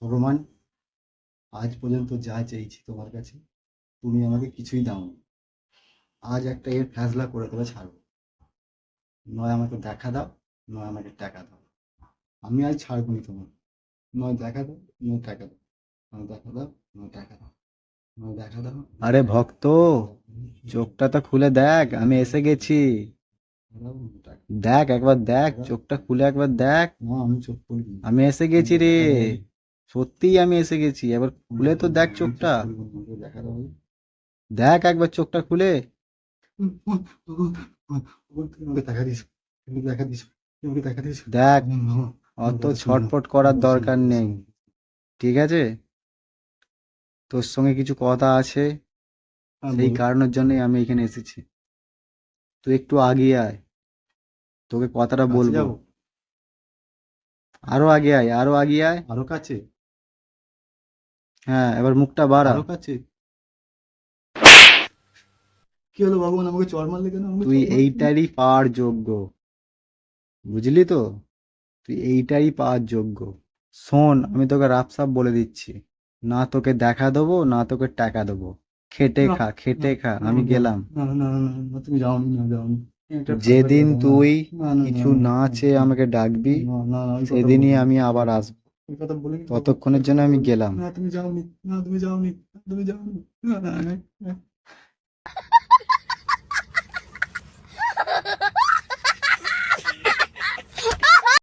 ভগবান, আজ পর্যন্ত যা চেয়েছি তোমার কাছে তুমি আমাকে কিছুই দাওনি। আজ একটা এর ফ্যাসলা করে তবে ছাড়বো। নয় আমাকে দেখা দাও, নয় আমাকে টাকা দাও। আমি আজ ছাড়বো নি তোমার। নয় দেখা দাও, নয় টাকা দাও। নয় দেখা দাও, নয় টাকা দাও। নয় দেখা দাও, নয় আরে টাকা ভক্ত, দাও। চোখটা তো খুলে দেখ, আমি এসে গেছি। দাও, নয় টাকা দেখ একবার দেখ, দাও। চোখটা খুলে একবার দেখ। না, আমি চোখ খুলবো না। আমি এসে গেছি আমাকে রে। দেখা দাও। সত্যিই আমি এসে গেছি, এবার আমি খুলে তো দেখ আমি চোখ চোখটা। খুলবো না, আমাকে দেখা দাও। দেখ একবার চোখটা খুলে। তুমি আমাকে দেখা দিয়েছো, তুমি দেখা দিয়েছো, তুমি আমাকে দেখা দিয়েছো। দেখ, আমার অত কথা শোনো না, ছটফট আমার করার কথা শোনো, দরকার আমার কথা নেই। শোনো। ঠিক আছে, তোর সঙ্গে কিছু কথা আছে, হ্যাঁ, সেই বলো। কারণের জন্যই আমি এখানে এসেছি। তুই একটু আগিয়ে আয়, তোকে কথাটা কাছে বলবো। যাবো? আরো আগে আয়, আরো আগিয়ে আয়। আরো কাছে? হ্যাঁ, এবার মুখটা বাড়া। আরো কাছে? কি হলো ভগবান, আমাকে চড় মারলে কেন, আমাকে তুই চড় মারলে কেন? এইটারই পাওয়ার যোগ্য, বুঝলি তো? তুই এইটারই পাওয়ার যোগ্য। শোন, আমি তোকে রাফসাফ বলে দিচ্ছি, না তোকে দেখা দেবো না তোকে টাকা দেবো। খেটে না, খা, না, খেটে খা, না, আমি না, গেলাম। না, না, না, না, তুমি যাওনি, না যাওনি। এটা ফাজলামি যেদিন কথা, না, তুই না, না, না, কিছু না, না না, চেয়ে আমাকে ডাকবি, না, না, না, ওই কথা সেদিনই বলিনি, আমি ওই কথা আবার বলিনি, আসবো। ওই কথা বলিনি ভগবান, ওই ততক্ষণের জন্য কথা আমি বলিনি। গেলাম। না, তুমি যাওনি, না, তুমি যাওনি, না, তুমি যাওনি, না, না, না, না।